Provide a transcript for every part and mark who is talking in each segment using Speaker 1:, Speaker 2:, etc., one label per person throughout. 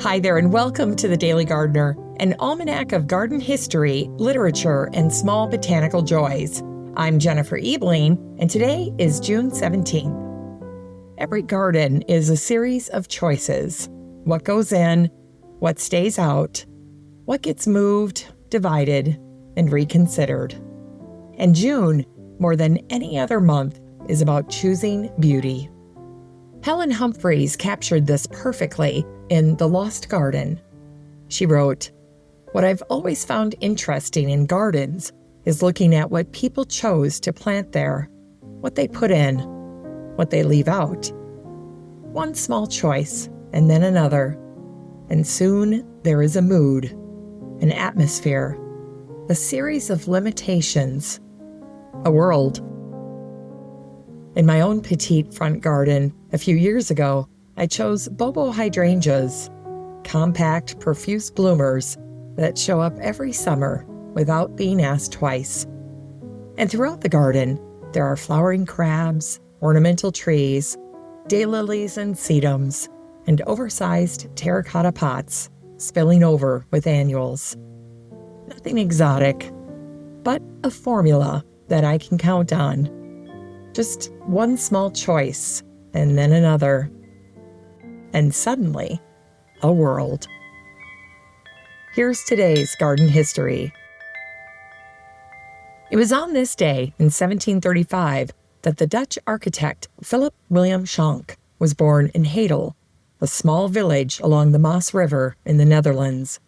Speaker 1: Hi there, and welcome to The Daily Gardener, an almanac of garden history, literature, and small botanical joys. I'm Jennifer Ebling, and today is June 17th. Every garden is a series of choices. What goes in, what stays out, what gets moved, divided, and reconsidered. And June, more than any other month, is about choosing beauty. Helen Humphreys captured this perfectly in The Lost Garden. She wrote, "What I've always found interesting in gardens is looking at what people chose to plant there, what they put in, what they leave out. One small choice, and then another, and soon there is a mood, an atmosphere, a series of limitations, a world." In my own petite front garden, a few years ago, I chose bobo hydrangeas, compact, profuse bloomers that show up every summer without being asked twice. And throughout the garden, there are flowering crabs, ornamental trees, daylilies and sedums, and oversized terracotta pots spilling over with annuals. Nothing exotic, but a formula that I can count on. Just one small choice, and then another. And suddenly, a world. Here's today's garden history. It was on this day in 1735 that the Dutch architect Philip William Schonck was born in Hedel, a small village along the Maas River in the Netherlands.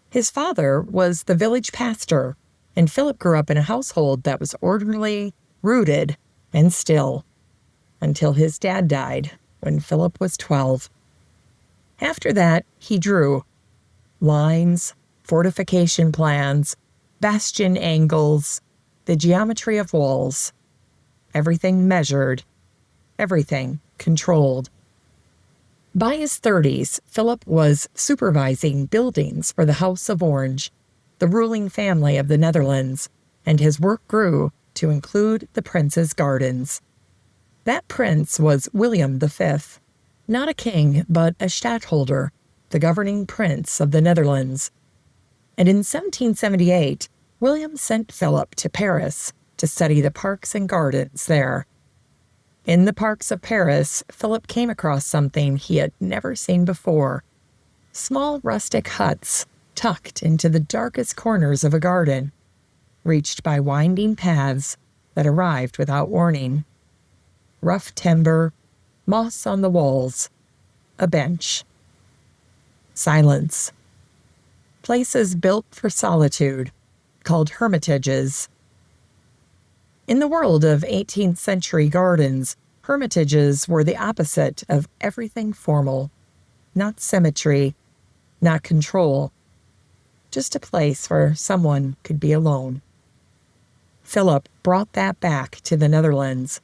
Speaker 1: His father was the village pastor, and Philip grew up in a household that was orderly, rooted, and still, until his dad died when Philip was 12. After that, he drew lines, fortification plans, bastion angles, the geometry of walls, everything measured, everything controlled. By his 30s, Philip was supervising buildings for the House of Orange, the ruling family of the Netherlands, and his work grew to include the prince's gardens. That prince was Willem V, not a king, but a stadtholder, the governing prince of the Netherlands. And in 1778, William sent Philip to Paris to study the parks and gardens there. In the parks of Paris, Philip came across something he had never seen before: small rustic huts tucked into the darkest corners of a garden, reached by winding paths that arrived without warning. Rough timber, moss on the walls, a bench. Silence. Places built for solitude, called hermitages. In the world of 18th century gardens, hermitages were the opposite of everything formal. Not symmetry, not control, just a place where someone could be alone. Philip brought that back to the Netherlands.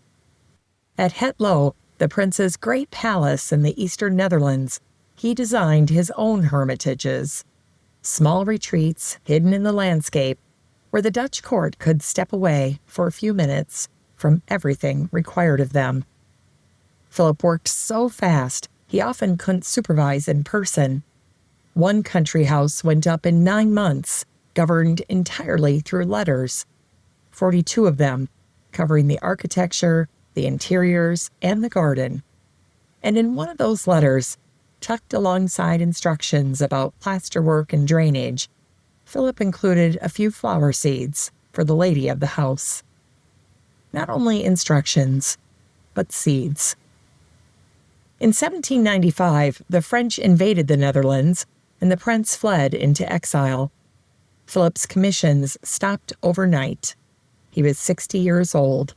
Speaker 1: At Hetlo, the prince's great palace in the eastern Netherlands, he designed his own hermitages, small retreats hidden in the landscape where the Dutch court could step away for a few minutes from everything required of them. Philip worked so fast, he often couldn't supervise in person. One country house went up in 9 months, governed entirely through letters. 42 of them, covering the architecture, the interiors, and the garden. And in one of those letters, tucked alongside instructions about plasterwork and drainage, Philip included a few flower seeds for the lady of the house. Not only instructions, but seeds. In 1795, the French invaded the Netherlands, and the prince fled into exile. Philip's commissions stopped overnight. He was 60 years old.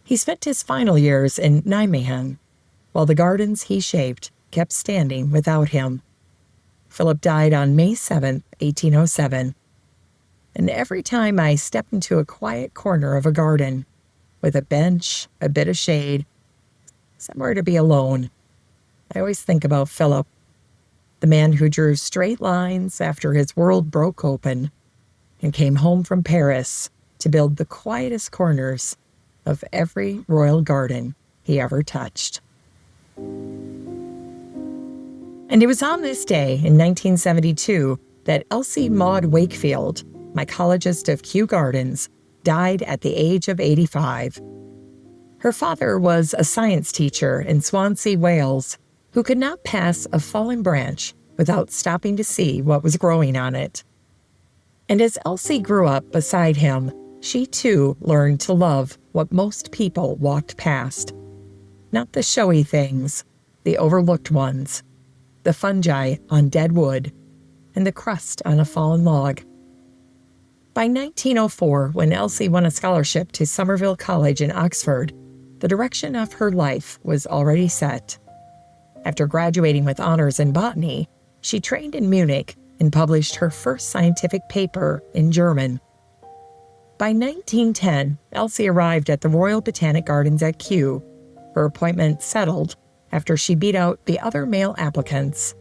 Speaker 1: He spent his final years in Nijmegen, while the gardens he shaped kept standing without him. Philip died on May 7, 1807. And every time I step into a quiet corner of a garden, with a bench, a bit of shade, somewhere to be alone, I always think about Philip, the man who drew straight lines after his world broke open and came home from Paris to build the quietest corners of every royal garden he ever touched. And it was on this day in 1972 that Elsie Maud Wakefield, mycologist of Kew Gardens, died at the age of 85. Her father was a science teacher in Swansea, Wales, who could not pass a fallen branch without stopping to see what was growing on it. And as Elsie grew up beside him, she too learned to love what most people walked past. Not the showy things, the overlooked ones, the fungi on dead wood, and the crust on a fallen log. By 1904, when Elsie won a scholarship to Somerville College in Oxford, the direction of her life was already set. After graduating with honors in botany, she trained in Munich and published her first scientific paper in German. By 1910, Elsie arrived at the Royal Botanic Gardens at Kew, her appointment settled after she beat out the other male applicants.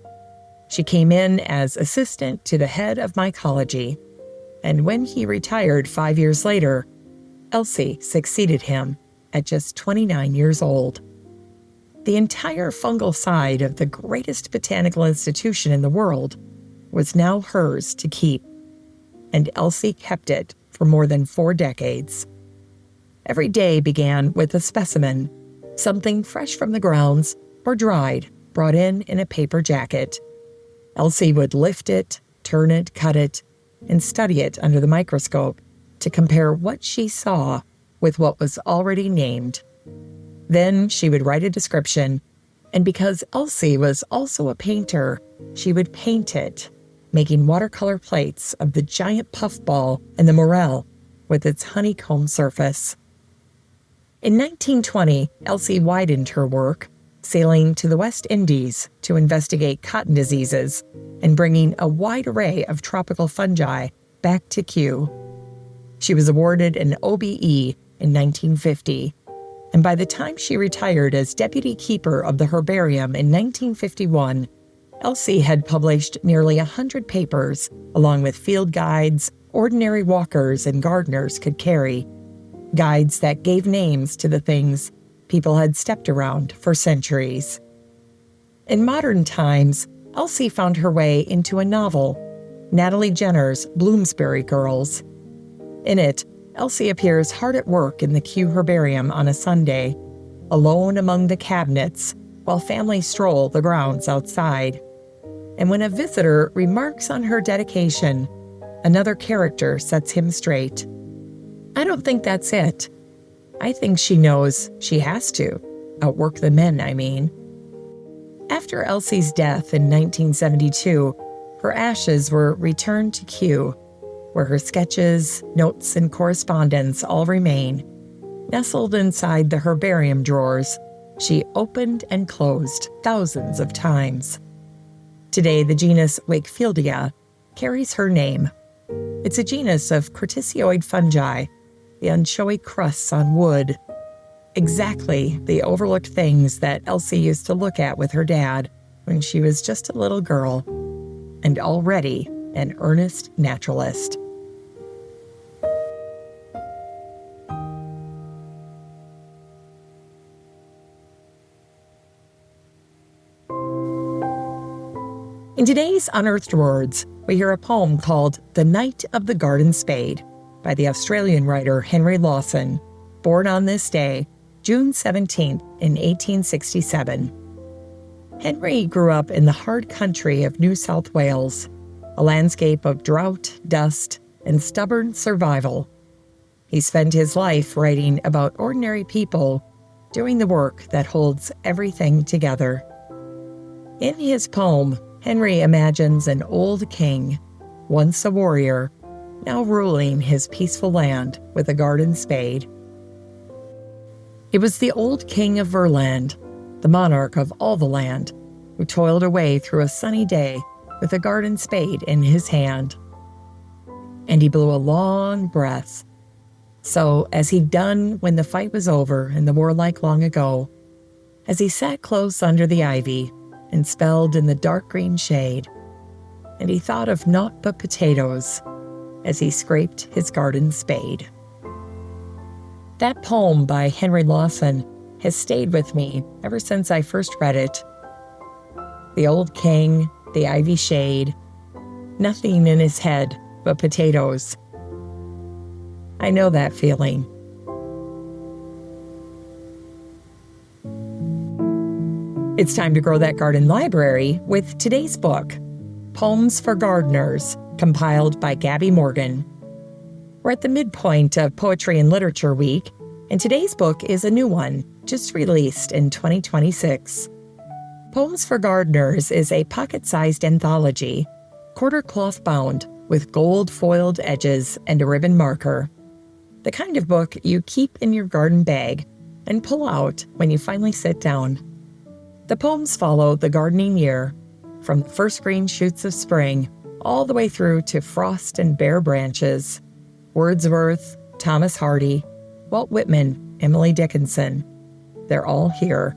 Speaker 1: She came in as assistant to the head of mycology, and when he retired 5 years later, Elsie succeeded him at just 29 years old. The entire fungal side of the greatest botanical institution in the world was now hers to keep, and Elsie kept it for more than 4 decades. Every day began with a specimen, something fresh from the grounds or dried, brought in a paper jacket. Elsie would lift it, turn it, cut it, and study it under the microscope to compare what she saw with what was already named. Then she would write a description, and because Elsie was also a painter, she would paint it, making watercolor plates of the giant puffball and the morel with its honeycomb surface. In 1920, Elsie widened her work, sailing to the West Indies to investigate cotton diseases and bringing a wide array of tropical fungi back to Kew. She was awarded an OBE in 1950, and by the time she retired as deputy keeper of the herbarium in 1951, Elsie had published nearly 100 papers, along with field guides ordinary walkers and gardeners could carry, guides that gave names to the things people had stepped around for centuries. In modern times, Elsie found her way into a novel, Natalie Jenner's Bloomsbury Girls. In it, Elsie appears hard at work in the Kew Herbarium on a Sunday, alone among the cabinets while families stroll the grounds outside. And when a visitor remarks on her dedication, another character sets him straight. I don't think that's it. I think she knows she has to. Outwork the men, I mean. After Elsie's death in 1972, her ashes were returned to Kew, where her sketches, notes, and correspondence all remain. Nestled inside the herbarium drawers, she opened and closed thousands of times. Today, the genus Wakefieldia carries her name. It's a genus of criticoid fungi, the unshowy crusts on wood. Exactly the overlooked things that Elsie used to look at with her dad when she was just a little girl, and already an earnest naturalist. In today's Unearthed Words, we hear a poem called The Knight of the Garden Spade by the Australian writer Henry Lawson, born on this day, June 17th in 1867. Henry grew up in the hard country of New South Wales, a landscape of drought, dust, and stubborn survival. He spent his life writing about ordinary people doing the work that holds everything together. In his poem, Henry imagines an old king, once a warrior, now ruling his peaceful land with a garden spade. It was the old king of Verland, the monarch of all the land, who toiled away through a sunny day with a garden spade in his hand. And he blew a long breath. So, as he'd done when the fight was over in the warlike long ago, as he sat close under the ivy and spelled in the dark green shade, and he thought of naught but potatoes as he scraped his garden spade. That poem by Henry Lawson has stayed with me ever since I first read it. The old king, the ivy shade, nothing in his head but potatoes. I know that feeling. It's time to grow that garden library with today's book, Poems for Gardeners, compiled by Gabby Morgan. We're at the midpoint of Poetry and Literature Week, and today's book is a new one, just released in 2026. Poems for Gardeners is a pocket-sized anthology, quarter cloth bound, with gold foiled edges and a ribbon marker. The kind of book you keep in your garden bag and pull out when you finally sit down. The poems follow the gardening year, from the first green shoots of spring all the way through to frost and bare branches. Wordsworth, Thomas Hardy, Walt Whitman, Emily Dickinson. They're all here.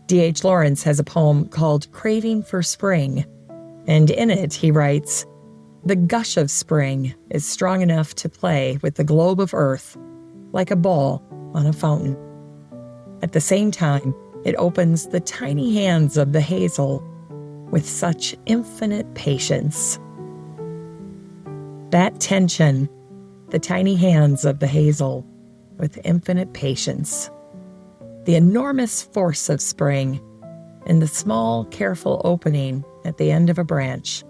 Speaker 1: D.H. Lawrence has a poem called Craving for Spring, and in it he writes, "The gush of spring is strong enough to play with the globe of earth, like a ball on a fountain. At the same time, it opens the tiny hands of the hazel with such infinite patience." That tension, the tiny hands of the hazel with infinite patience. The enormous force of spring and the small, careful opening at the end of a branch.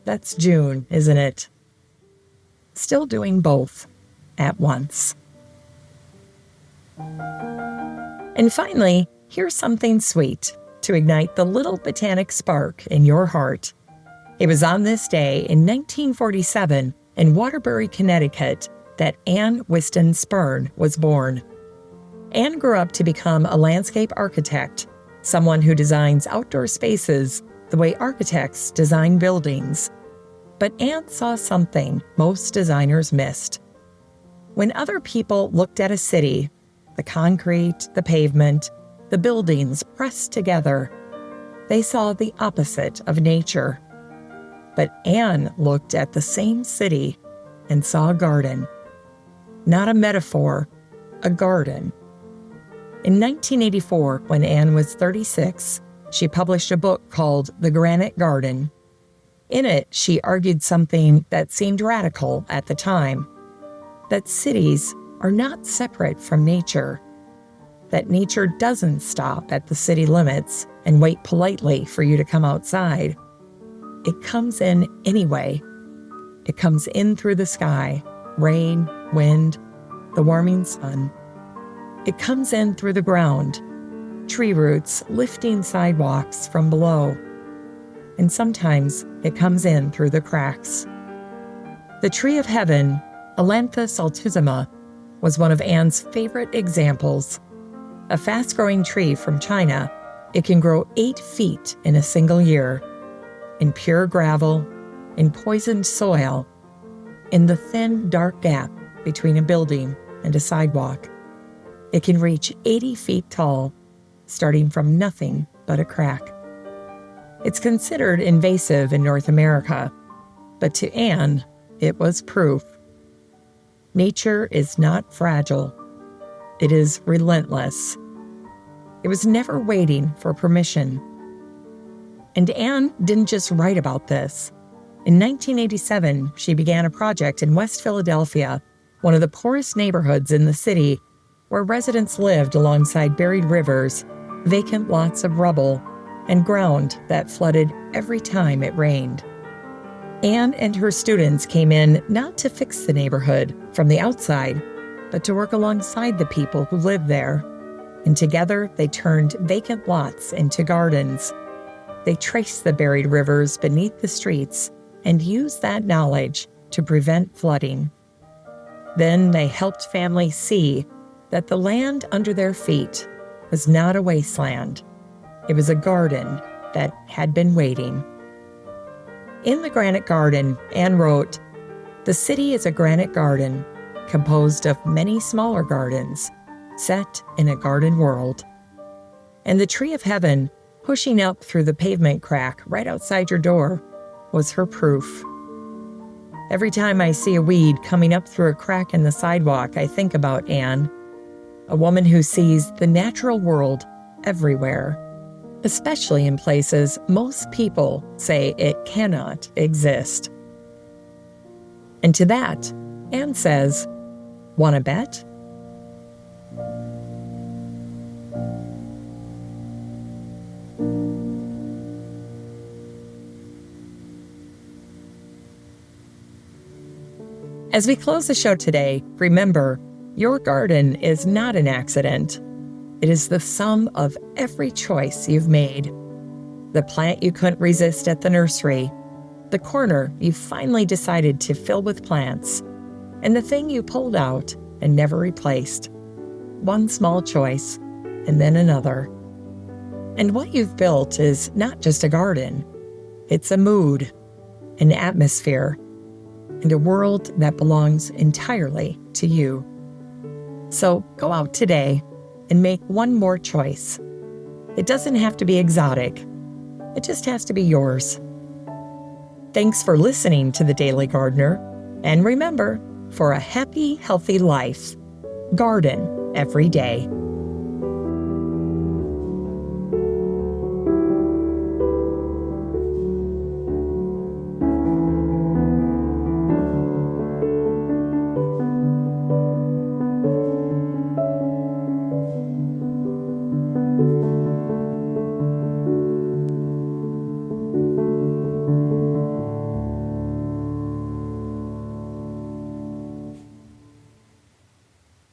Speaker 1: That's June, isn't it? Still doing both at once. And finally, here's something sweet to ignite the little botanic spark in your heart. It was on this day in 1947 in Waterbury, Connecticut, that Anne Whiston Spurn was born. Anne grew up to become a landscape architect, someone who designs outdoor spaces the way architects design buildings. But Anne saw something most designers missed. When other people looked at a city, the concrete, the pavement, the buildings pressed together, they saw the opposite of nature. But Anne looked at the same city and saw a garden. Not a metaphor, a garden. In 1984, when Anne was 36, she published a book called The Granite Garden. In it, she argued something that seemed radical at the time, that cities are not separate from nature, that nature doesn't stop at the city limits and wait politely for you to come outside. It comes in anyway. It comes in through the sky, rain, wind, the warming sun. It comes in through the ground, tree roots lifting sidewalks from below. And sometimes it comes in through the cracks. The tree of heaven, Ailanthus altissima, was one of Anne's favorite examples. A fast-growing tree from China, it can grow 8 feet in a single year, in pure gravel, in poisoned soil, in the thin, dark gap between a building and a sidewalk. It can reach 80 feet tall, starting from nothing but a crack. It's considered invasive in North America, but to Anne, it was proof. Nature is not fragile. It is relentless. It was never waiting for permission. And Anne didn't just write about this. In 1987, she began a project in West Philadelphia, one of the poorest neighborhoods in the city, where residents lived alongside buried rivers, vacant lots of rubble, and ground that flooded every time it rained. Anne and her students came in not to fix the neighborhood from the outside, but to work alongside the people who lived there. And together they turned vacant lots into gardens. They traced the buried rivers beneath the streets and used that knowledge to prevent flooding. Then they helped families see that the land under their feet was not a wasteland. It was a garden that had been waiting. In The Granite Garden, Anne wrote, "The city is a granite garden, composed of many smaller gardens, set in a garden world. And the tree of heaven, pushing up through the pavement crack right outside your door, was her proof." Every time I see a weed coming up through a crack in the sidewalk, I think about Anne, a woman who sees the natural world everywhere, especially in places most people say it cannot exist. And to that, Anne says, "Want to bet?" As we close the show today, remember, your garden is not an accident. It is the sum of every choice you've made. The plant you couldn't resist at the nursery, the corner you finally decided to fill with plants, and the thing you pulled out and never replaced. One small choice, and then another. And what you've built is not just a garden. It's a mood, an atmosphere, and a world that belongs entirely to you. So go out today and make one more choice. It doesn't have to be exotic. It just has to be yours. Thanks for listening to The Daily Gardener. And remember, for a happy, healthy life, garden every day.